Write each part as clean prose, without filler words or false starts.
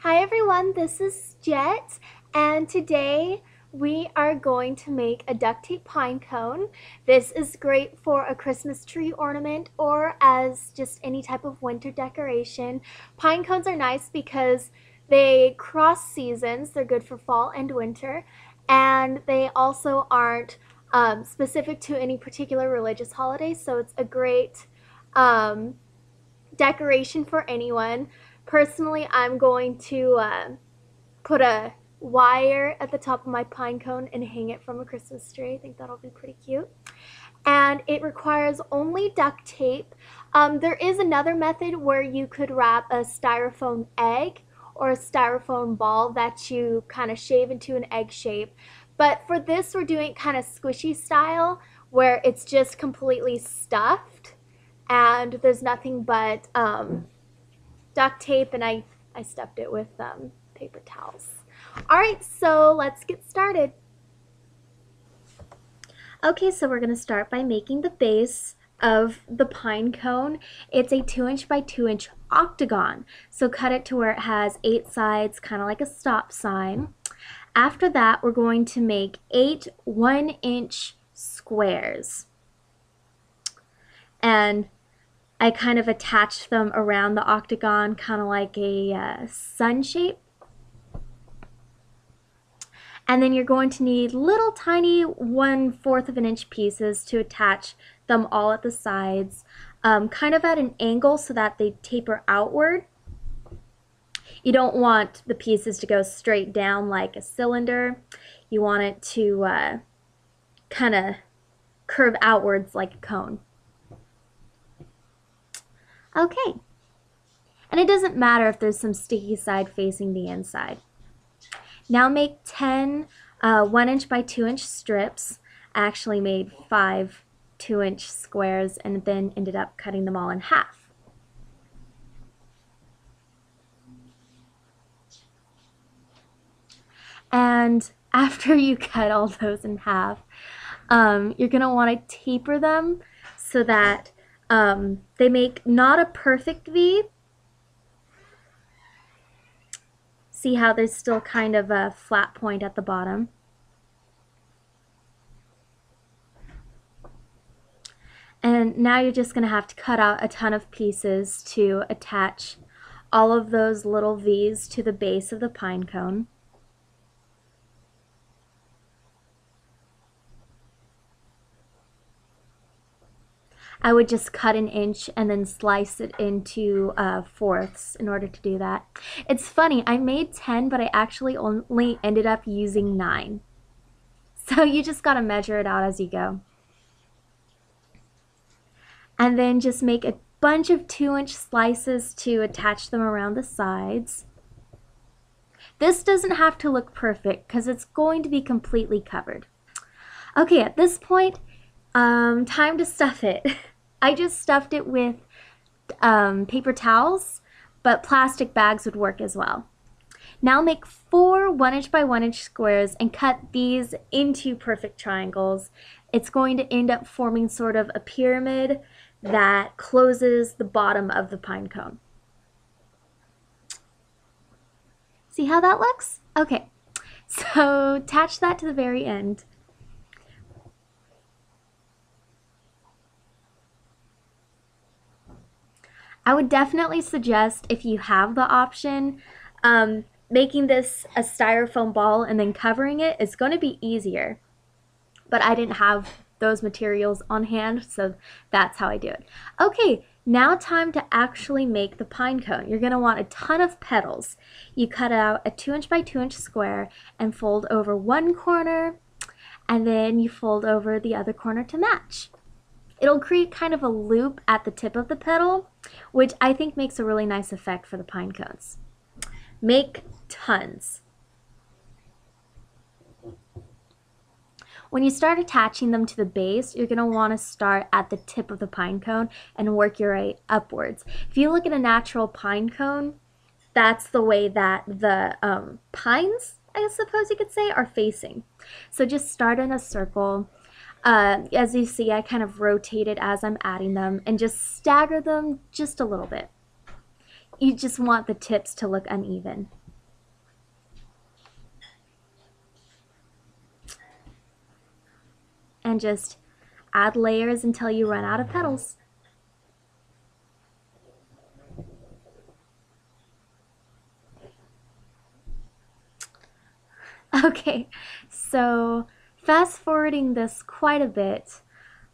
Hi everyone, this is Jet, and today we are going to make a duct tape pine cone. This is great for a Christmas tree ornament or as just any type of winter decoration. Pine cones are nice because they cross seasons. They're good for fall and winter, and they also aren't specific to any particular religious holiday, so it's a great decoration for anyone. Personally, I'm going to put a wire at the top of my pine cone and hang it from a Christmas tree. I think that'll be pretty cute. And it requires only duct tape. There is another method where you could wrap a styrofoam egg or a styrofoam ball that you kind of shave into an egg shape. But for this, we're doing it kind of squishy style where it's just completely stuffed and there's nothing but duct tape, and I stuffed it with paper towels. All right, so let's get started. Okay, so we're going to start by making the base of the pine cone. It's a 2" by 2" octagon, so cut it to where it has 8 sides, kind of like a stop sign. After that, we're going to make 8 1" squares, and I kind of attached them around the octagon, kind of like a sun shape. And then you're going to need little tiny 1/4 of an inch pieces to attach them all at the sides, kind of at an angle so that they taper outward. You don't want the pieces to go straight down like a cylinder. You want it to kind of curve outwards like a cone. Okay, and it doesn't matter if there's some sticky side facing the inside. Now make 10 1" by 2" strips. I actually made 5 2" squares and then ended up cutting them all in half. And after you cut all those in half, you're going to want to taper them so that they make not a perfect V. See how there's still kind of a flat point at the bottom. And now you're just going to have to cut out a ton of pieces to attach all of those little V's to the base of the pine cone. I would just cut 1" inch and then slice it into 4ths in order to do that. It's funny, I made 10, but I actually only ended up using 9. So you just gotta measure it out as you go. And then just make a bunch of 2" slices to attach them around the sides. This doesn't have to look perfect because it's going to be completely covered. Okay, at this point, time to stuff it. I just stuffed it with paper towels, but plastic bags would work as well. Now make 4 1" by 1" squares and cut these into perfect triangles. It's going to end up forming sort of a pyramid that closes the bottom of the pine cone. See how that looks? Okay, so attach that to the very end. I would definitely suggest, if you have the option, making this a styrofoam ball and then covering it is going to be easier. But I didn't have those materials on hand, so that's how I do it. Okay, now time to actually make the pine cone. You're going to want a ton of petals. You cut out a 2" by 2" square and fold over one corner, and then you fold over the other corner to match. It'll create kind of a loop at the tip of the petal, which I think makes a really nice effect for the pine cones. Make tons. When you start attaching them to the base, you're going to want to start at the tip of the pine cone and work your way upwards. If you look at a natural pine cone, that's the way that the pines, I suppose you could say, are facing. So just start in a circle. As you see, I kind of rotate it as I'm adding them and just stagger them just a little bit. You just want the tips to look uneven. and just add layers until you run out of petals. Okay, so fast forwarding this quite a bit,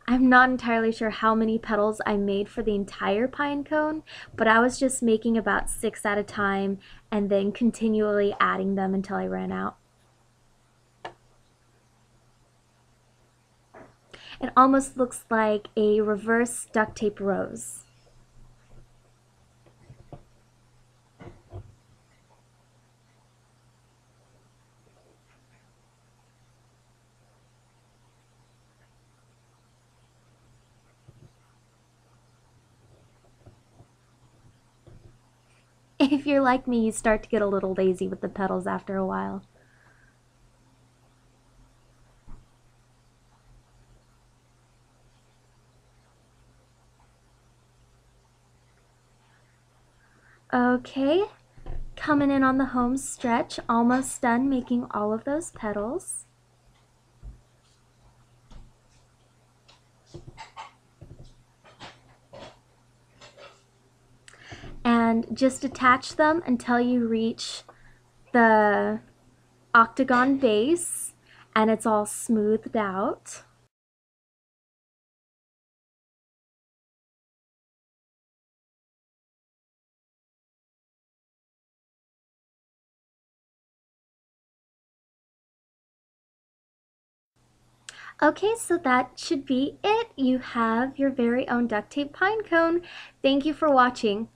I'm not entirely sure how many petals I made for the entire pine cone, but I was just making about 6 at a time and then continually adding them until I ran out. It almost looks like a reverse duct tape rose. If you're like me, you start to get a little lazy with the petals after a while. Okay, coming in on the home stretch, almost done making all of those petals. And just attach them until you reach the octagon base and it's all smoothed out. Okay, so that should be it. You have your very own duct tape pine cone. Thank you for watching.